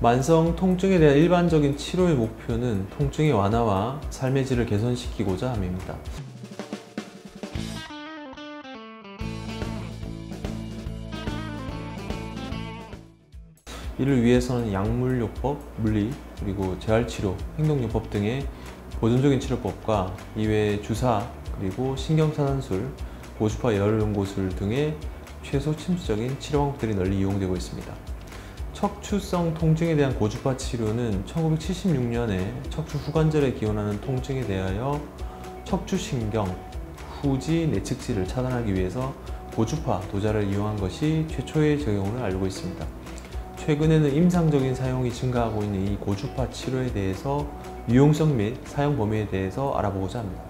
만성 통증에 대한 일반적인 치료의 목표는 통증의 완화와 삶의 질을 개선시키고자 함입니다. 이를 위해서는 약물요법, 물리, 그리고 재활치료, 행동요법 등의 보존적인 치료법과 이외에 주사, 그리고 신경차단술, 고주파 열응고술 등의 최소 침수적인 치료 방법들이 널리 이용되고 있습니다. 척추성 통증에 대한 고주파 치료는 1976년에 척추 후관절에 기원하는 통증에 대하여 척추신경, 후지 내측지를 차단하기 위해서 고주파 도자를 이용한 것이 최초의 적용을 알고 있습니다. 최근에는 임상적인 사용이 증가하고 있는 이 고주파 치료에 대해서 유용성 및 사용 범위에 대해서 알아보고자 합니다.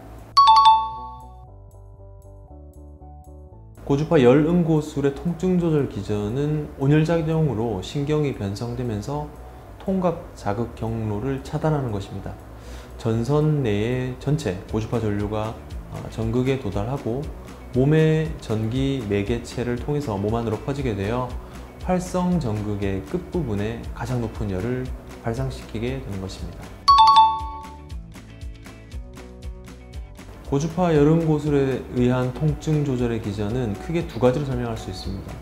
고주파 열응고술의 통증 조절 기전은 온열작용으로 신경이 변성되면서 통각 자극 경로를 차단하는 것입니다. 전선 내의 전체 고주파 전류가 전극에 도달하고 몸의 전기 매개체를 통해서 몸 안으로 퍼지게 되어 활성 전극의 끝부분에 가장 높은 열을 발생시키게 되는 것입니다. 고주파 열응고술에 의한 통증 조절의 기전은 크게 두 가지로 설명할 수 있습니다.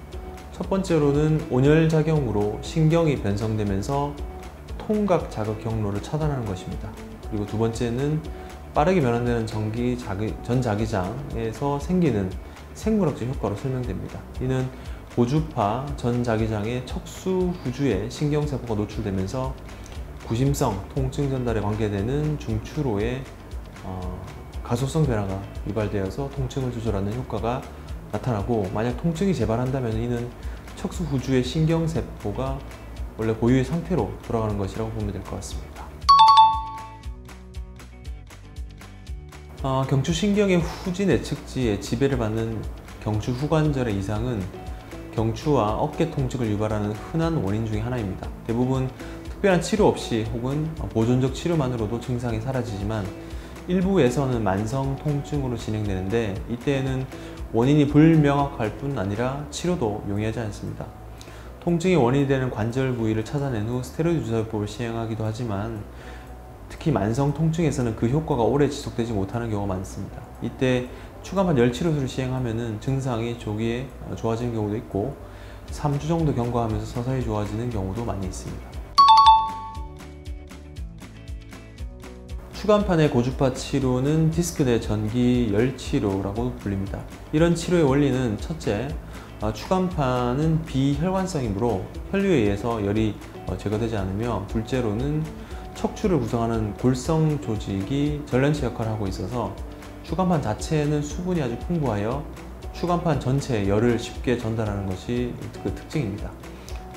첫 번째로는 온열작용으로 신경이 변성되면서 통각 자극 경로를 차단하는 것입니다. 그리고 두 번째는 빠르게 변환되는 전자기장에서 생기는 생물학적 효과로 설명됩니다. 이는 고주파 전자기장의 척수 후주에 신경세포가 노출되면서 구심성 통증 전달에 관계되는 중추로의 가소성 변화가 유발되어서 통증을 조절하는 효과가 나타나고, 만약 통증이 재발한다면 이는 척수 후주의 신경세포가 원래 고유의 상태로 돌아가는 것이라고 보면 될 것 같습니다. 경추신경의 후지 내측지에 지배를 받는 경추 후관절의 이상은 경추와 어깨 통증을 유발하는 흔한 원인 중에 하나입니다. 대부분 특별한 치료 없이 혹은 보존적 치료만으로도 증상이 사라지지만 일부에서는 만성 통증으로 진행되는데, 이때에는 원인이 불명확할 뿐 아니라 치료도 용이하지 않습니다. 통증의 원인이 되는 관절 부위를 찾아낸 후 스테로이드 주사요법을 시행하기도 하지만 특히 만성 통증에서는 그 효과가 오래 지속되지 못하는 경우가 많습니다. 이때 추가만 열치료술을 시행하면 증상이 조기에 좋아지는 경우도 있고 3주 정도 경과하면서 서서히 좋아지는 경우도 많이 있습니다. 추간판의 고주파 치료는 디스크 내 전기 열 치료라고 불립니다. 이런 치료의 원리는 첫째, 추간판은 비혈관성이므로 혈류에 의해서 열이 제거되지 않으며, 둘째로는 척추를 구성하는 골성 조직이 전련체 역할을 하고 있어서 추간판 자체에는 수분이 아주 풍부하여 추간판 전체에 열을 쉽게 전달하는 것이 그 특징입니다.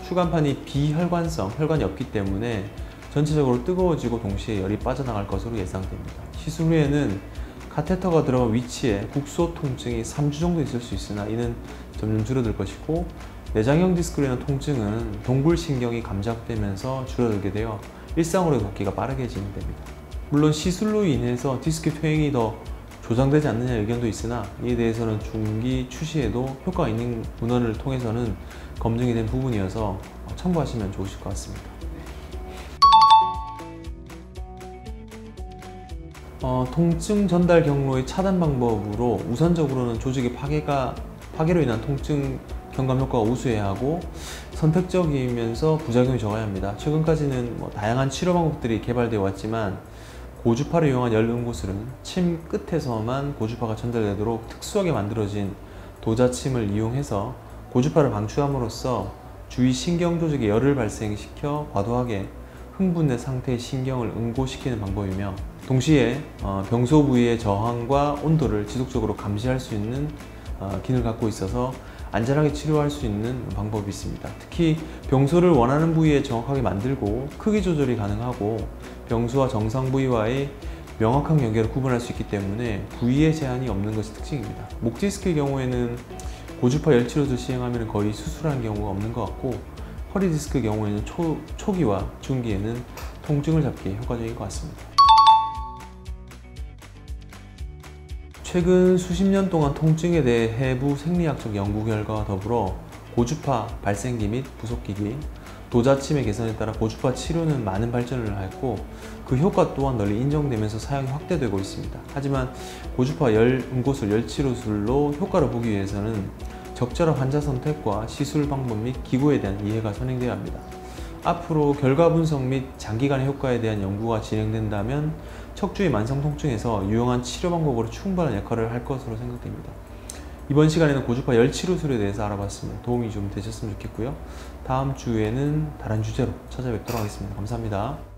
추간판이 비혈관성, 혈관이 없기 때문에 전체적으로 뜨거워지고 동시에 열이 빠져나갈 것으로 예상됩니다. 시술 후에는 카테터가 들어간 위치에 국소 통증이 3주 정도 있을 수 있으나 이는 점점 줄어들 것이고, 내장형 디스크로 인한 통증은 동굴신경이 감작되면서 줄어들게 되어 일상으로 걷기가 빠르게 진행됩니다. 물론 시술로 인해서 디스크 퇴행이 더 조장되지 않느냐 의견도 있으나 이에 대해서는 중기 추시에도 효과가 있는 문헌을 통해서는 검증이 된 부분이어서 참고하시면 좋으실 것 같습니다. 통증 전달 경로의 차단 방법으로 우선적으로는 조직의 파괴로 인한 통증 경감 효과가 우수해야 하고 선택적이면서 부작용이 적어야 합니다. 최근까지는 다양한 치료 방법들이 개발되어 왔지만 고주파를 이용한 열응고술은 침 끝에서만 고주파가 전달되도록 특수하게 만들어진 도자침을 이용해서 고주파를 방출함으로써 주위 신경 조직에 열을 발생시켜 과도하게 흥분된 상태의 신경을 응고시키는 방법이며, 동시에 병소 부위의 저항과 온도를 지속적으로 감시할 수 있는 기능을 갖고 있어서 안전하게 치료할 수 있는 방법이 있습니다. 특히 병소를 원하는 부위에 정확하게 만들고 크기 조절이 가능하고 병소와 정상 부위와의 명확한 경계를 구분할 수 있기 때문에 부위에 제한이 없는 것이 특징입니다. 목 디스크의 경우에는 고주파 열치료를 시행하면 거의 수술하는 경우가 없는 것 같고, 허리 디스크의 경우에는 초기와 중기에는 통증을 잡기에 효과적인 것 같습니다. 최근 수십 년 동안 통증에 대해 해부 생리학적 연구 결과와 더불어 고주파 발생기 및 부속기기, 도자침의 개선에 따라 고주파 치료는 많은 발전을 했고 그 효과 또한 널리 인정되면서 사용이 확대되고 있습니다. 하지만 고주파 응고술, 열치료술로 효과를 보기 위해서는 적절한 환자 선택과 시술 방법 및 기구에 대한 이해가 선행되어야 합니다. 앞으로 결과 분석 및 장기간의 효과에 대한 연구가 진행된다면 척추의 만성 통증에서 유용한 치료 방법으로 충분한 역할을 할 것으로 생각됩니다. 이번 시간에는 고주파 열치료술에 대해서 알아봤습니다. 도움이 좀 되셨으면 좋겠고요. 다음 주에는 다른 주제로 찾아뵙도록 하겠습니다. 감사합니다.